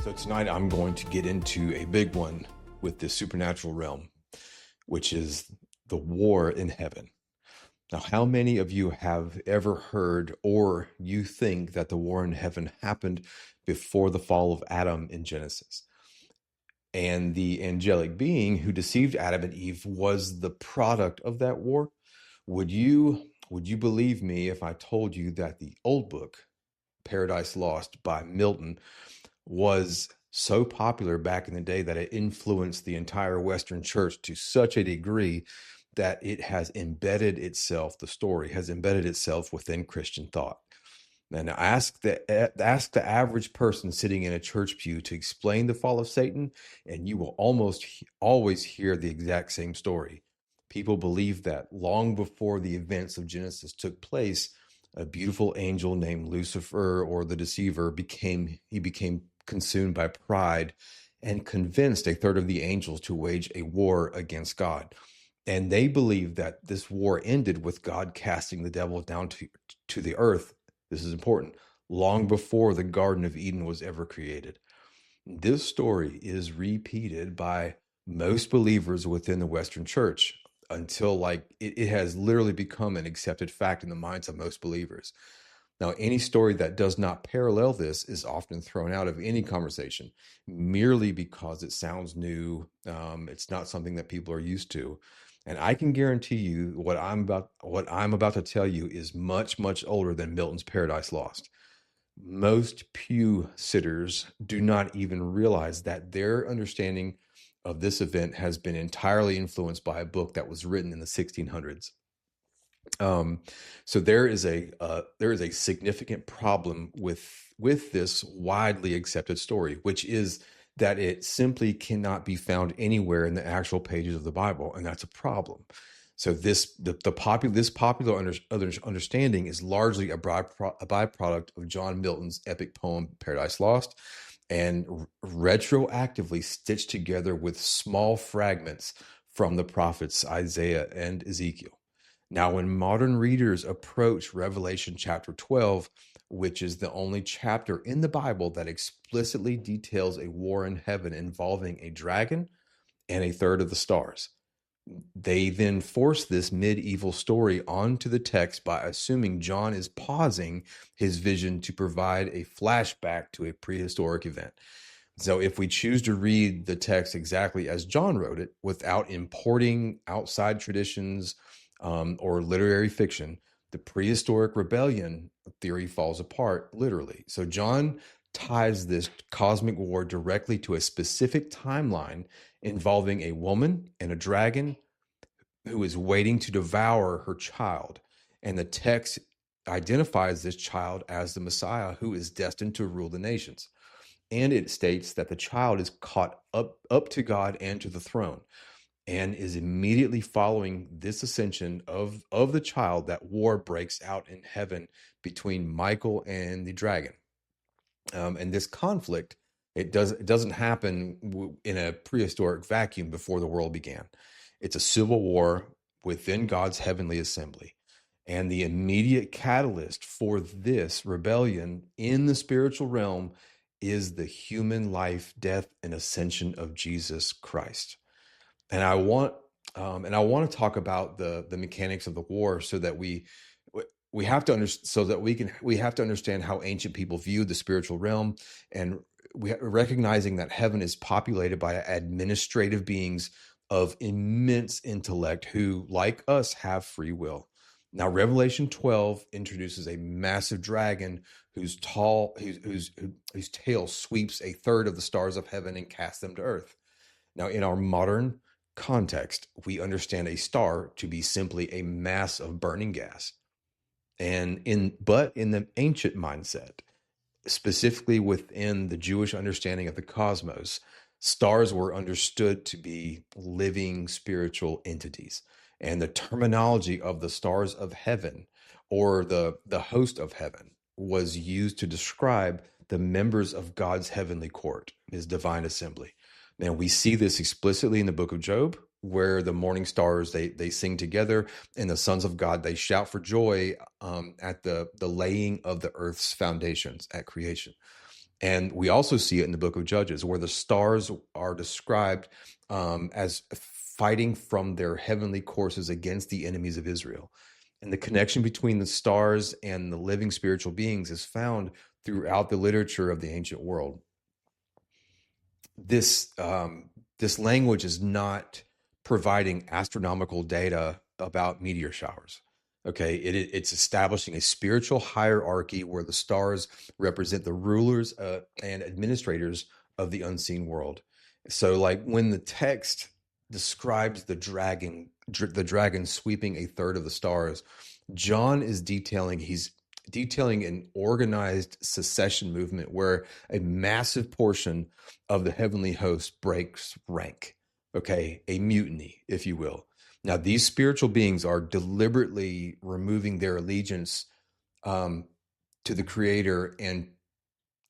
So tonight I'm going to get into a big one with the supernatural realm, which is the war in heaven. Now, how many of you have ever heard or you think that the war in heaven happened before the fall of Adam in Genesis? And the angelic being who deceived Adam and Eve was the product of that war? Would you believe me if I told you that the old book, Paradise Lost by Milton, was so popular back in the day that it influenced the entire Western church to such a degree that it has embedded itself, the story has embedded itself within Christian thought? And ask the average person sitting in a church pew to explain the fall of Satan, and you will almost always hear the exact same story. People believe that long before the events of Genesis took place, a beautiful angel named Lucifer, or the deceiver, became consumed by pride and convinced a third of the angels to wage a war against God. And they believe that this war ended with God casting the devil down to the earth. This is important. Long before the Garden of Eden was ever created. This story is repeated by most believers within the Western church until it has literally become an accepted fact in the minds of most believers. Now, any story that does not parallel this is often thrown out of any conversation merely because it sounds new. It's not something that people are used to. And I can guarantee you what I'm about to tell you is much, much older than Milton's Paradise Lost. Most pew sitters do not even realize that their understanding of this event has been entirely influenced by a book that was written in the 1600s. So there is a significant problem with this widely accepted story, which is that it simply cannot be found anywhere in the actual pages of the Bible, and that's a problem. So this popular understanding is largely a byproduct of John Milton's epic poem Paradise Lost, and retroactively stitched together with small fragments from the prophets Isaiah and Ezekiel. Now, when modern readers approach Revelation chapter 12, which is the only chapter in the Bible that explicitly details a war in heaven involving a dragon and a third of the stars, they then force this medieval story onto the text by assuming John is pausing his vision to provide a flashback to a prehistoric event. So if we choose to read the text exactly as John wrote it, without importing outside traditions or literary fiction, the prehistoric rebellion theory falls apart, literally. So John ties this cosmic war directly to a specific timeline involving a woman and a dragon who is waiting to devour her child. And the text identifies this child as the Messiah who is destined to rule the nations. And it states that the child is caught up to God and to the throne. And is immediately following this ascension of the child that war breaks out in heaven between Michael and the dragon. And this conflict, it doesn't happen in a prehistoric vacuum before the world began. It's a civil war within God's heavenly assembly. And the immediate catalyst for this rebellion in the spiritual realm is the human life, death, and ascension of Jesus Christ. And I want to talk about the mechanics of the war, so that we have to we have to understand how ancient people viewed the spiritual realm, and recognizing that heaven is populated by administrative beings of immense intellect who, like us, have free will. Now, Revelation 12 introduces a massive dragon whose tail sweeps a third of the stars of heaven and casts them to earth. Now, in our modern context, we understand a star to be simply a mass of burning gas. But in the ancient mindset, specifically within the Jewish understanding of the cosmos, stars were understood to be living spiritual entities. And the terminology of the stars of heaven, or the host of heaven, was used to describe the members of God's heavenly court, his divine assembly. And we see this explicitly in the book of Job, where the morning stars, they sing together, and the sons of God, they shout for joy at the laying of the earth's foundations at creation. And we also see it in the book of Judges, where the stars are described as fighting from their heavenly courses against the enemies of Israel. And the connection between the stars and the living spiritual beings is found throughout the literature of the ancient world. This language is not providing astronomical data about meteor showers. Okay, it's establishing a spiritual hierarchy where the stars represent the rulers and administrators of the unseen world. So, like when the text describes the dragon sweeping a third of the stars, John is he's detailing an organized secession movement where a massive portion of the heavenly host breaks rank. Okay, a mutiny, if you will. Now, these spiritual beings are deliberately removing their allegiance to the Creator and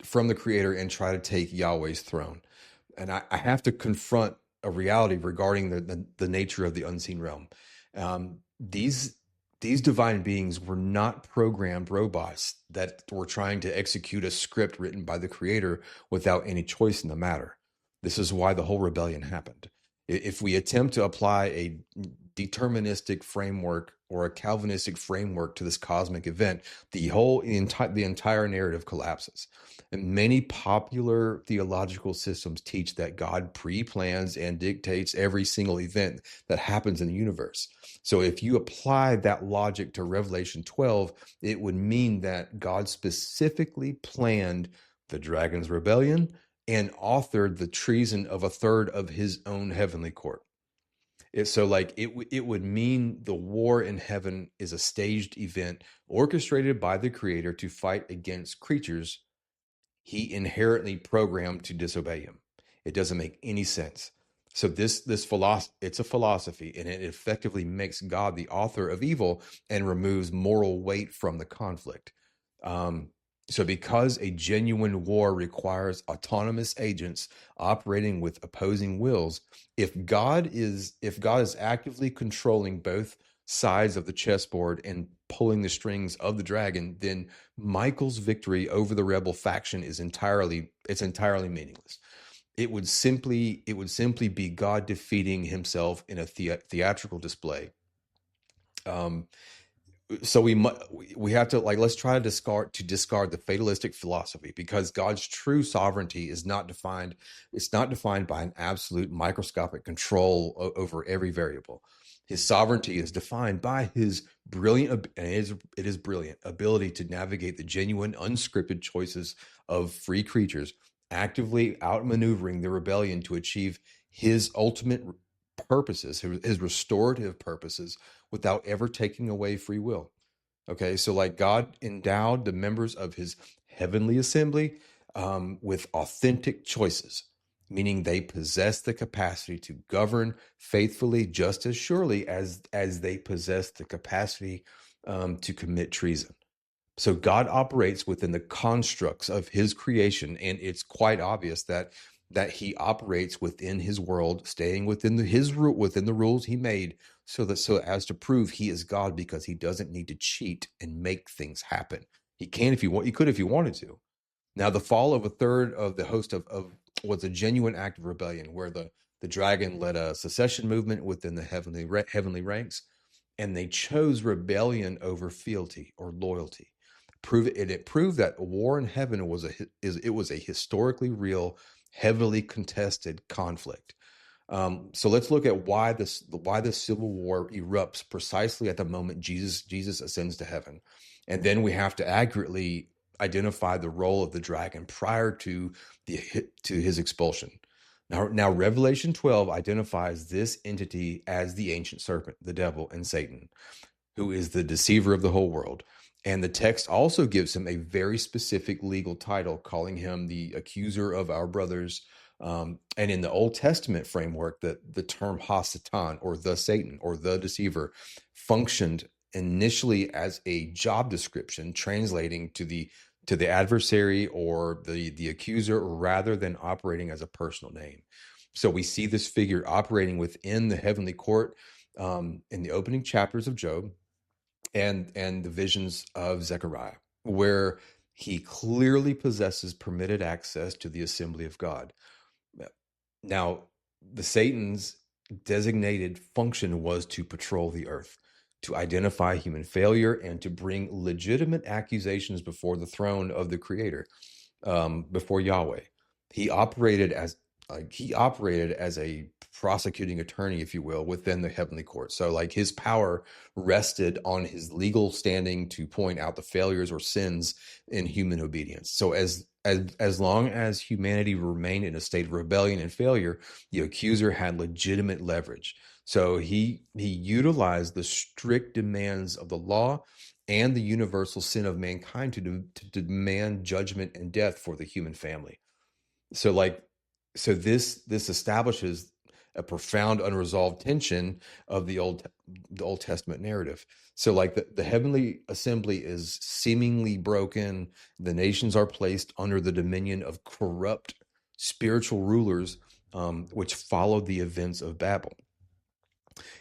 from the Creator and try to take Yahweh's throne. And I have to confront a reality regarding the nature of the unseen realm. These divine beings were not programmed robots that were trying to execute a script written by the Creator without any choice in the matter. This is why the whole rebellion happened. If we attempt to apply a deterministic framework or a Calvinistic framework to this cosmic event, the entire narrative collapses. And many popular theological systems teach that God pre-plans and dictates every single event that happens in the universe. So if you apply that logic to Revelation 12, it would mean that God specifically planned the dragon's rebellion and authored the treason of a third of his own heavenly court. It would mean the war in heaven is a staged event orchestrated by the Creator to fight against creatures he inherently programmed to disobey him. It doesn't make any sense. So this philosophy, it's a philosophy, and it effectively makes God the author of evil and removes moral weight from the conflict. So because a genuine war requires autonomous agents operating with opposing wills, if God is actively controlling both sides of the chessboard and pulling the strings of the dragon, then Michael's victory over the rebel faction is entirely meaningless. It would simply be God defeating himself in a theatrical display. So we have to, like, let's try to discard the fatalistic philosophy, because God's true sovereignty is not defined. It's not defined by an absolute microscopic control over every variable. His sovereignty is defined by his brilliant, and it is brilliant ability to navigate the genuine, unscripted choices of free creatures, actively outmaneuvering the rebellion to achieve his ultimate purposes, his restorative purposes, without ever taking away free will. Okay, so like God endowed the members of his heavenly assembly with authentic choices, meaning they possess the capacity to govern faithfully just as surely as they possess the capacity to commit treason. So God operates within the constructs of his creation, and it's quite obvious that he operates within his world, staying within within the rules he made, so as to prove he is God, because he doesn't need to cheat and make things happen. He can if he want. He could if he wanted to. Now, the fall of a third of the host of was a genuine act of rebellion, where the dragon led a secession movement within the heavenly ranks, and they chose rebellion over fealty or loyalty. It proved that a war in heaven was a historically real, heavily contested conflict. So let's look at why the civil war erupts precisely at the moment Jesus ascends to heaven, and then we have to accurately identify the role of the dragon prior to his expulsion. Now, Revelation 12 identifies this entity as the ancient serpent, the devil, and Satan, who is the deceiver of the whole world. And the text also gives him a very specific legal title, calling him the accuser of our brothers. And in the Old Testament framework, the term Hasatan, or the Satan, or the deceiver, functioned initially as a job description, translating to the adversary or the accuser, rather than operating as a personal name. So we see this figure operating within the heavenly court in the opening chapters of Job and the visions of Zechariah, where He clearly possesses permitted access to the assembly of God. Now, the Satan's designated function was to patrol the earth, to identify human failure, and to bring legitimate accusations before the throne of the Creator, before Yahweh. He operated as a prosecuting attorney, if you will, within the heavenly court. So like his power rested on his legal standing to point out the failures or sins in human obedience. So as long as humanity remained in a state of rebellion and failure, the accuser had legitimate leverage. So he utilized the strict demands of the law and the universal sin of mankind to demand judgment and death for the human family. So like, so this establishes a profound unresolved tension of the Old Testament narrative. So like the heavenly assembly is seemingly broken. The nations are placed under the dominion of corrupt spiritual rulers, which followed the events of Babel.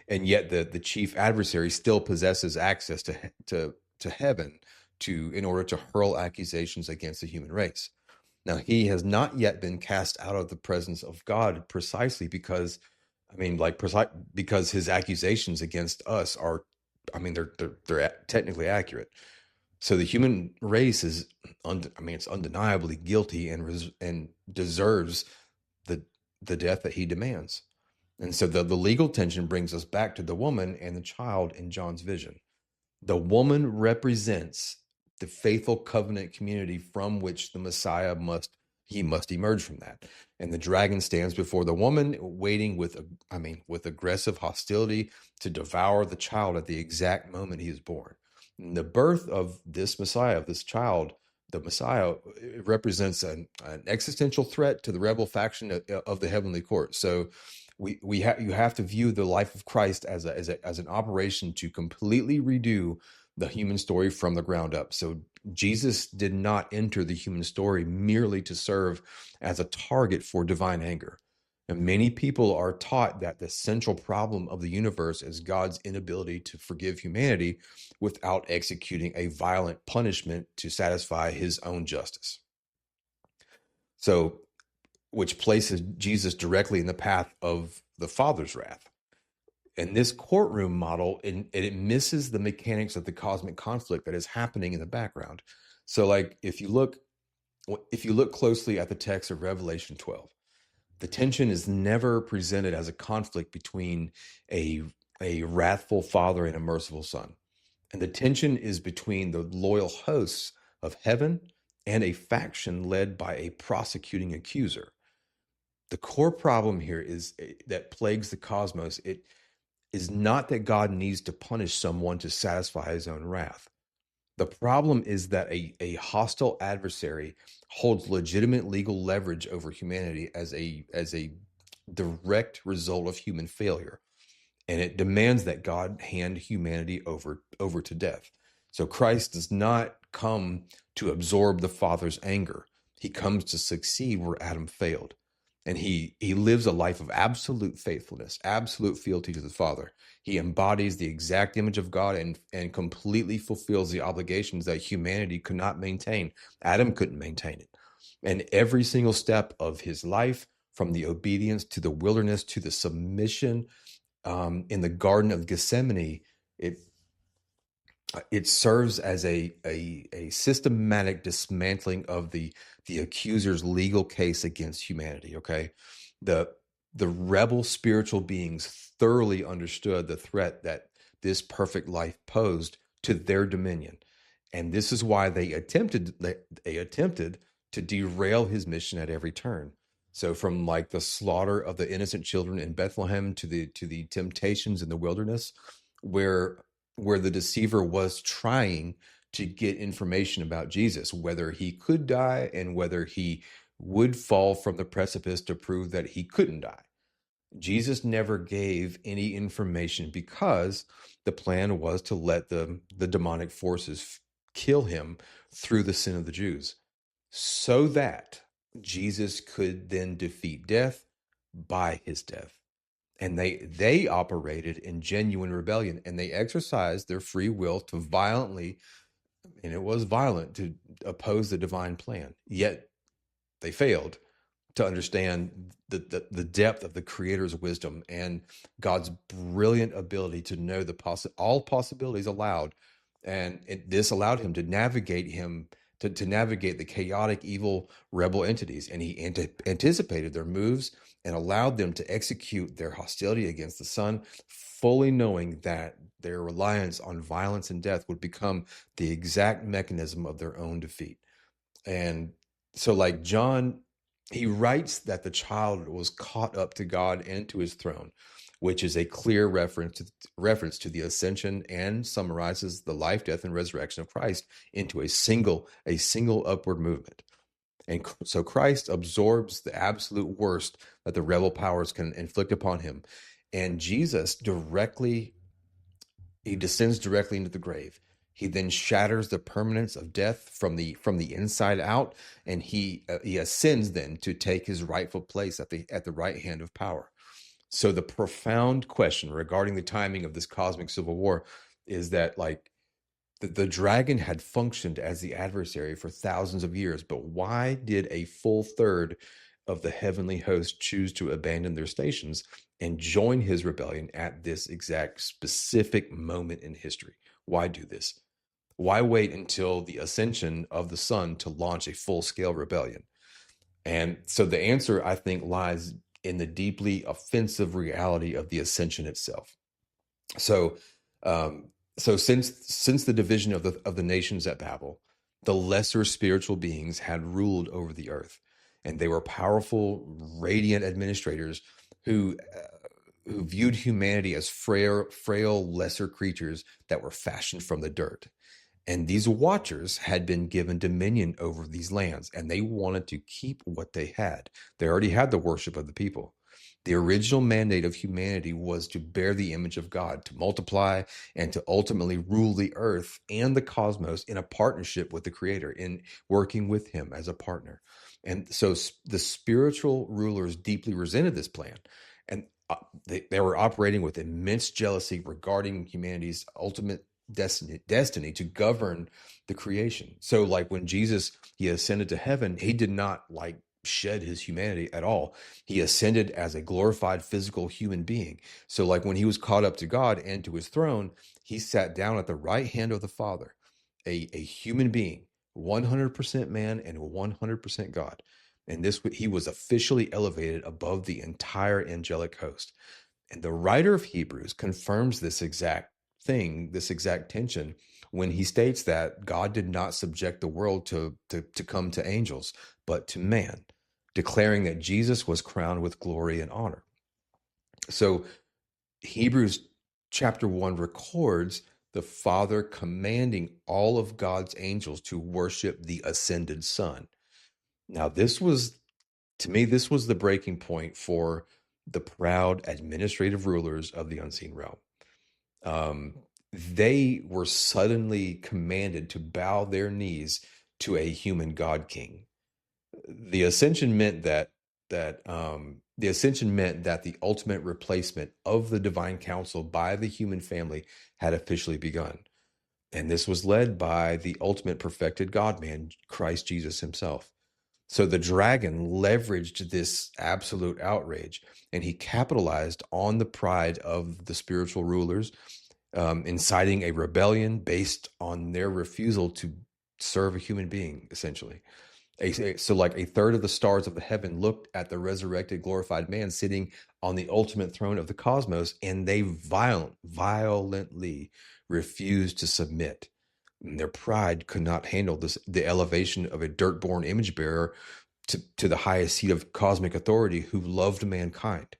And yet the chief adversary still possesses access to heaven in order to hurl accusations against the human race. Now, he has not yet been cast out of the presence of God precisely because, because his accusations against us are, they're technically accurate. So the human race is, it's undeniably guilty and deserves the death that he demands. And so the legal tension brings us back to the woman and the child in John's vision. The woman represents the faithful covenant community from which the Messiah must emerge from that. And the dragon stands before the woman, waiting with aggressive hostility to devour the child at the exact moment he is born. And the birth of this Messiah, of this child, the Messiah, represents an existential threat to the rebel faction of the heavenly court. So you have to view the life of Christ as an operation to completely redo the human story from the ground up. So Jesus did not enter the human story merely to serve as a target for divine anger. And many people are taught that the central problem of the universe is God's inability to forgive humanity without executing a violent punishment to satisfy his own justice. So, which places Jesus directly in the path of the Father's wrath. And this courtroom model, it misses the mechanics of the cosmic conflict that is happening in the background. So like if you look closely at the text of Revelation 12, the tension is never presented as a conflict between a wrathful father and a merciful son. And the tension is between the loyal hosts of heaven and a faction led by a prosecuting accuser. The core problem here is that plagues the cosmos. It is not that God needs to punish someone to satisfy his own wrath. The problem is that a hostile adversary holds legitimate legal leverage over humanity as a direct result of human failure. And it demands that God hand humanity over to death. So Christ does not come to absorb the Father's anger. He comes to succeed where Adam failed. And he lives a life of absolute faithfulness, absolute fealty to the Father. He embodies the exact image of God and completely fulfills the obligations that humanity could not maintain. Adam couldn't maintain it. And every single step of his life, from the obedience to the wilderness to the submission in the Garden of Gethsemane, it serves as a systematic dismantling of the accuser's legal case against humanity. Okay, the rebel spiritual beings thoroughly understood the threat that this perfect life posed to their dominion, and this is why they attempted to derail his mission at every turn. So from like the slaughter of the innocent children in Bethlehem to the temptations in the wilderness, where the deceiver was trying to get information about Jesus, whether he could die and whether he would fall from the precipice to prove that he couldn't die. Jesus never gave any information because the plan was to let the demonic forces kill him through the sin of the Jews, so that Jesus could then defeat death by his death. And they operated in genuine rebellion, and they exercised their free will to violently, and it was violent, oppose the divine plan. Yet they failed to understand the depth of the Creator's wisdom and God's brilliant ability to know all possibilities allowed, and this allowed him to navigate the chaotic, evil, rebel entities, and he anticipated their moves and allowed them to execute their hostility against the Son, fully knowing that their reliance on violence and death would become the exact mechanism of their own defeat. And so, like John, he writes that the child was caught up to God and to his throne, which is a clear reference to the ascension, and summarizes the life, death, and resurrection of Christ into a single upward movement. And so Christ absorbs the absolute worst that the rebel powers can inflict upon him. And Jesus descends directly into the grave. He then shatters the permanence of death from the inside out, and he ascends then to take his rightful place at the right hand of power. So the profound question regarding the timing of this cosmic civil war is that, like, the dragon had functioned as the adversary for thousands of years, but why did a full third of the heavenly host choose to abandon their stations and join his rebellion at this exact specific moment in history? Why do this? Why wait until the ascension of the Son to launch a full-scale rebellion? And so the answer, I think, lies in the deeply offensive reality of the ascension itself. So, since the division of the nations at Babel, the lesser spiritual beings had ruled over the earth, and they were powerful, radiant administrators who viewed humanity as frail, lesser creatures that were fashioned from the dirt. And these watchers had been given dominion over these lands, and they wanted to keep what they had. They already had the worship of the people. The original mandate of humanity was to bear the image of God, to multiply, and to ultimately rule the earth and the cosmos in a partnership with the Creator, in working with him as a partner. And so the spiritual rulers deeply resented this plan, and they were operating with immense jealousy regarding humanity's ultimate destiny to govern the creation. So, like, when Jesus, he ascended to heaven, he did not like shed his humanity at all. He ascended as a glorified physical human being. So, like, when he was caught up to God and to his throne, he sat down at the right hand of the Father, a human being, 100% man and 100% God. And he was officially elevated above the entire angelic host. And the writer of Hebrews confirms this exact tension, when he states that God did not subject the world to come to angels, but to man, declaring that Jesus was crowned with glory and honor. So Hebrews chapter 1 records the Father commanding all of God's angels to worship the ascended Son. Now, to me, this was the breaking point for the proud administrative rulers of the unseen realm. They were suddenly commanded to bow their knees to a human God King. The ascension meant that the ultimate replacement of the divine council by the human family had officially begun. And this was led by the ultimate perfected God-man, Christ Jesus himself. So the dragon leveraged this absolute outrage, and he capitalized on the pride of the spiritual rulers, inciting a rebellion based on their refusal to serve a human being, essentially. So like a third of the stars of the heaven looked at the resurrected, glorified man sitting on the ultimate throne of the cosmos, and they violently refused to submit. And their pride could not handle the elevation of a dirt-born image bearer to the highest seat of cosmic authority who loved mankind.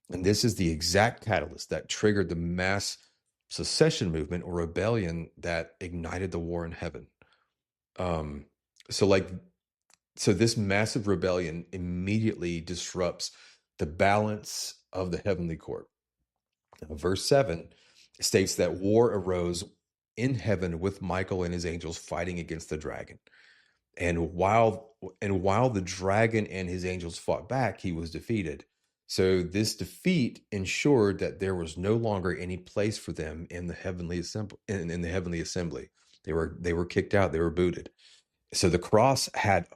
And this is the exact catalyst that triggered the mass secession movement or rebellion that ignited the war in heaven. So this massive rebellion immediately disrupts the balance of the heavenly court. Verse 7 states that war arose in heaven with Michael and his angels fighting against the dragon. And while the dragon and his angels fought back, he was defeated. So this defeat ensured that there was no longer any place for them in the heavenly assembly. In the heavenly assembly, they were kicked out. They were booted. So the cross had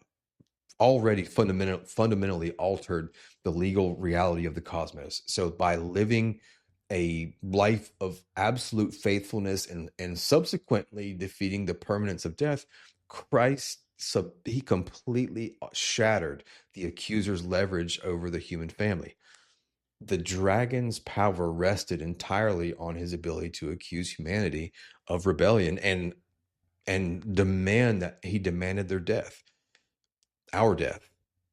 already fundamentally altered the legal reality of the cosmos. So by living a life of absolute faithfulness and subsequently defeating the permanence of death, Christ he completely shattered the accuser's leverage over the human family. The dragon's power rested entirely on his ability to accuse humanity of rebellion and he demanded their death, our death.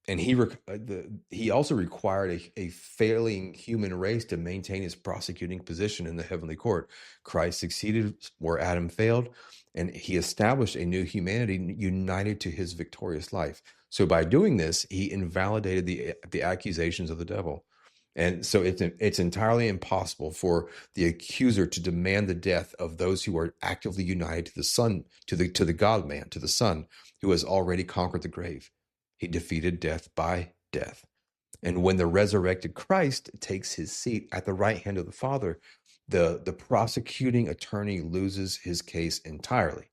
And he also required a failing human race to maintain his prosecuting position in the heavenly court. Christ succeeded where Adam failed, and he established a new humanity united to his victorious life. So by doing this, he invalidated the accusations of the devil. And so it's entirely impossible for the accuser to demand the death of those who are actively united to the Son, to the God man, to the Son, who has already conquered the grave. He defeated death by death. And when the resurrected Christ takes his seat at the right hand of the Father, the prosecuting attorney loses his case entirely.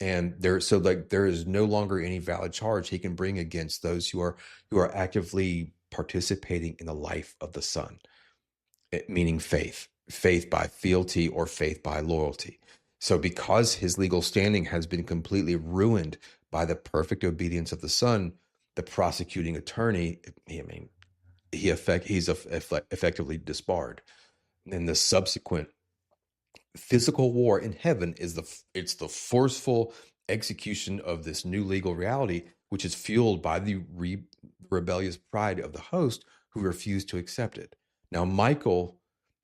And there is no longer any valid charge he can bring against those who are actively participating in the life of the Son, meaning faith by fealty or faith by loyalty. So because his legal standing has been completely ruined by the perfect obedience of the Son, the prosecuting attorney, he's effectively disbarred. And the subsequent physical war in heaven is the forceful execution of this new legal reality, which is fueled by the rebellious pride of the host who refused to accept it. Now, Michael,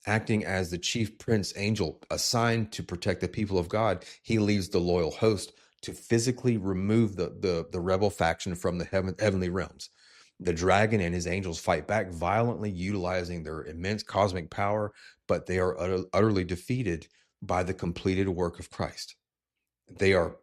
acting as the chief prince angel assigned to protect the people of God, he leaves the loyal host to physically remove the rebel faction from the heavenly realms. The dragon and his angels fight back violently, utilizing their immense cosmic power, but they are utterly defeated by the completed work of Christ. They are,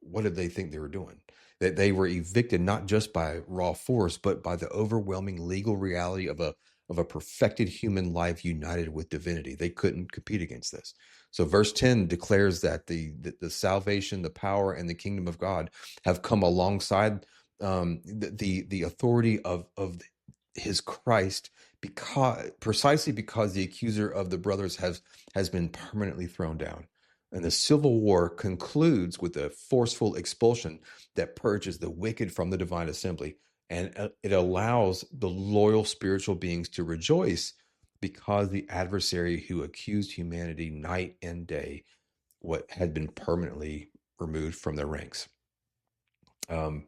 what did they think they were doing? That they were evicted not just by raw force, but by the overwhelming legal reality of a perfected human life united with divinity. They couldn't compete against this. So verse 10 declares that the salvation, the power, and the kingdom of God have come alongside the authority of his Christ, precisely because the accuser of the brothers has been permanently thrown down. And the civil war concludes with a forceful expulsion that purges the wicked from the divine assembly. And it allows the loyal spiritual beings to rejoice because the adversary who accused humanity night and day what had been permanently removed from their ranks. The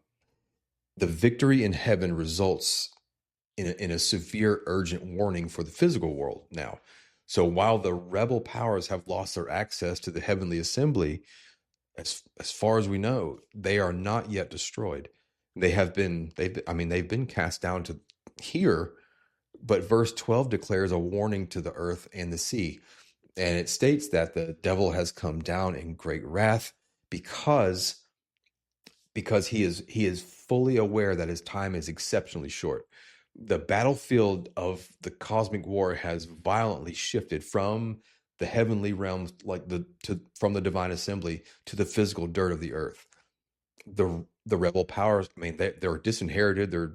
victory in heaven results in a severe, urgent warning for the physical world now. So while the rebel powers have lost their access to the heavenly assembly, as far as we know, they are not yet destroyed. They've been cast down to here, but verse 12 declares a warning to the earth and the sea. And it states that the devil has come down in great wrath because he is fully aware that his time is exceptionally short. The battlefield of the cosmic war has violently shifted from the heavenly realms, from the divine assembly, to the physical dirt of the earth. The rebel powers, they're disinherited, they're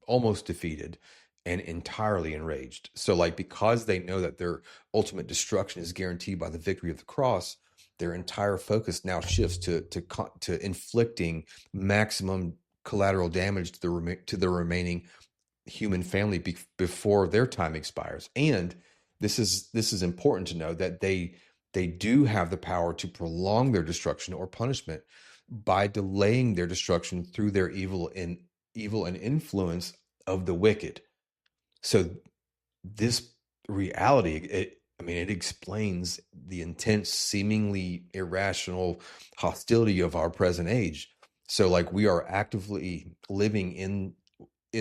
almost defeated, and entirely enraged. So, because they know that their ultimate destruction is guaranteed by the victory of the cross, their entire focus now shifts to inflicting maximum collateral damage to the remaining human family before their time expires. And this is important to know that they do have the power to prolong their destruction or punishment by delaying their destruction through their evil and influence of the wicked. So this reality, it explains the intense, seemingly irrational hostility of our present age. So we are actively living in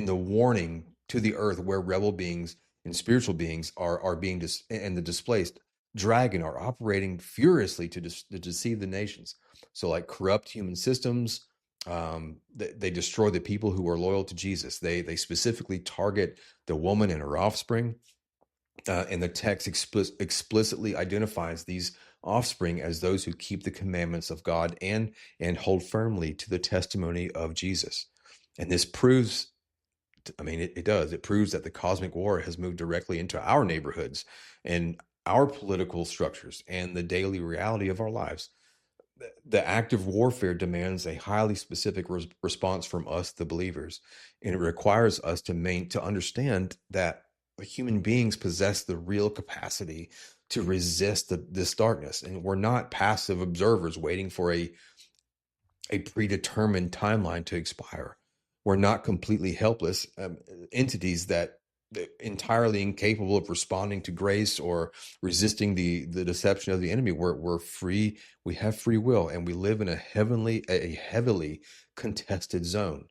the warning to the earth where rebel beings and spiritual beings are being and the displaced dragon are operating furiously to deceive the nations. So corrupt human systems, they destroy the people who are loyal to Jesus. They specifically target the woman and her offspring. And the text explicitly identifies these offspring as those who keep the commandments of God and hold firmly to the testimony of Jesus. And this proves, I mean, it does. It proves that the cosmic war has moved directly into our neighborhoods and our political structures and the daily reality of our lives. The active warfare demands a highly specific response from us, the believers, and it requires us to understand that human beings possess the real capacity to resist this darkness, and we're not passive observers waiting for a predetermined timeline to expire. We're not completely helpless entities that entirely incapable of responding to grace or resisting the deception of the enemy. We're free. We have free will, and we live in a heavily contested zone,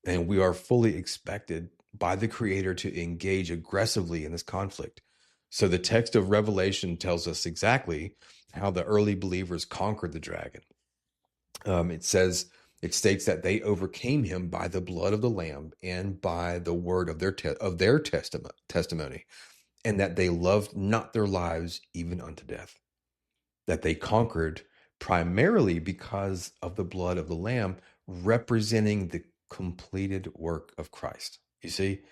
and we are fully expected by the Creator to engage aggressively in this conflict. So the text of Revelation tells us exactly how the early believers conquered the dragon. It states that they overcame him by the blood of the Lamb and by the word of their testimony, and that they loved not their lives even unto death. That they conquered primarily because of the blood of the Lamb, representing the completed work of Christ. You see,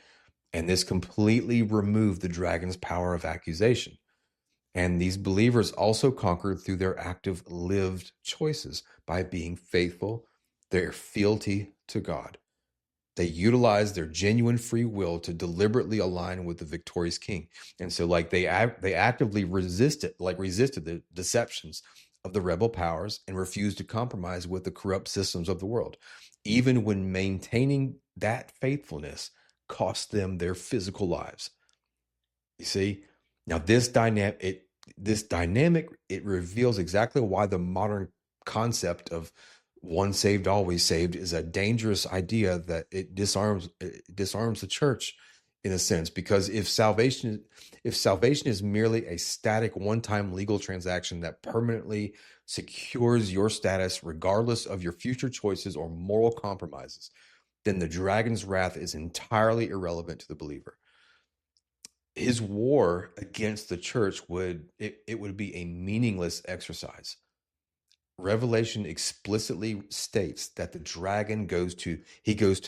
and this completely removed the dragon's power of accusation. And these believers also conquered through their active lived choices by being faithful, their fealty to God. They utilized their genuine free will to deliberately align with the victorious king. And so like they actively resisted the deceptions of the rebel powers and refused to compromise with the corrupt systems of the world, even when maintaining that faithfulness cost them their physical lives. You see, now this dynamic, it reveals exactly why the modern concept of once saved, always saved is a dangerous idea, that it disarms the church in a sense, because if salvation is merely a static one-time legal transaction that permanently secures your status regardless of your future choices or moral compromises, then the dragon's wrath is entirely irrelevant to the believer. His war against the church would be a meaningless exercise. Revelation explicitly states that the dragon goes to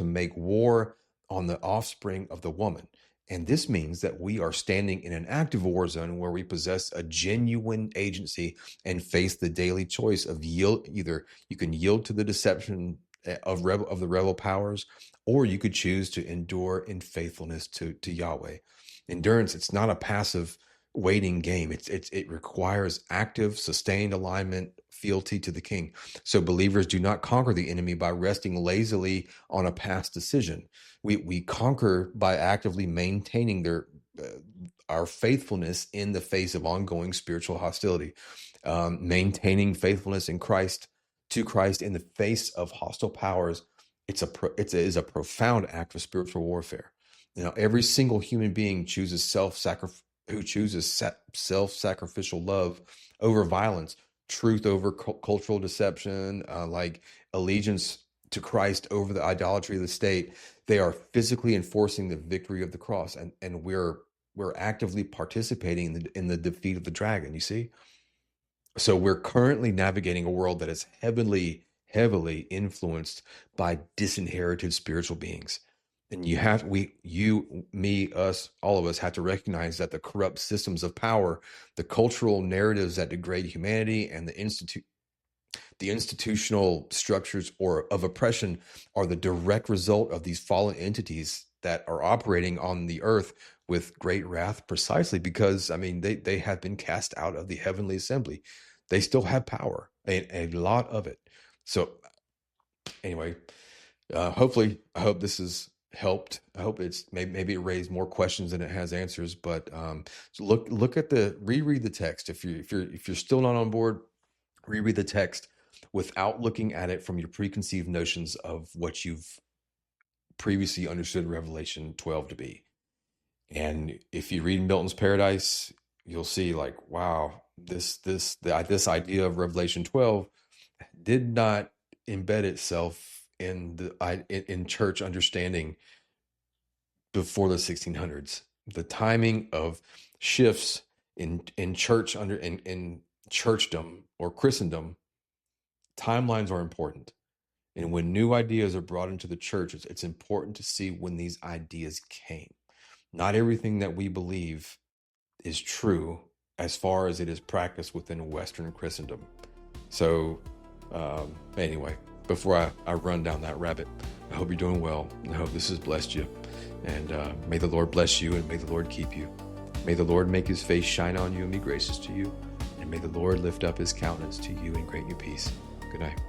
make war on the offspring of the woman. And this means that we are standing in an active war zone where we possess a genuine agency and face the daily choice of either you can yield to the deception of the rebel powers, or you could choose to endure in faithfulness to Yahweh. Endurance, it's not a passive waiting game. It requires active, sustained alignment, fealty to the king. So believers do not conquer the enemy by resting lazily on a past decision. We conquer by actively maintaining our faithfulness in the face of ongoing spiritual hostility, maintaining faithfulness in Christ to Christ in the face of hostile powers. It is a profound act of spiritual warfare. Every single human being chooses self-sacrificial love over violence, truth over cultural deception, like allegiance to Christ over the idolatry of the state. They are physically enforcing the victory of the cross, and we're actively participating in the defeat of the dragon. You see, so we're currently navigating a world that is heavily influenced by disinherited spiritual beings. And me, us, all of us have to recognize that the corrupt systems of power, the cultural narratives that degrade humanity, and the institutional structures of oppression are the direct result of these fallen entities that are operating on the earth with great wrath, precisely because, they have been cast out of the heavenly assembly. They still have power, a lot of it. So anyway, hopefully, I hope this has helped. I hope it's maybe it raised more questions than it has answers. But so reread the text. If you're still not on board, reread the text without looking at it from your preconceived notions of what you've previously understood Revelation 12 to be. And if you read Milton's Paradise, you'll see like, wow, this idea of Revelation 12 did not embed itself in church understanding before the 1600s. The timing of shifts in church churchdom or Christendom, timelines are important. And when new ideas are brought into the church, it's important to see when these ideas came. Not everything that we believe is true as far as it is practiced within Western Christendom. So anyway, before I run down that rabbit, I hope you're doing well. I hope this has blessed you. And may the Lord bless you and may the Lord keep you. May the Lord make his face shine on you and be gracious to you. And may the Lord lift up his countenance to you and grant you peace. Good night.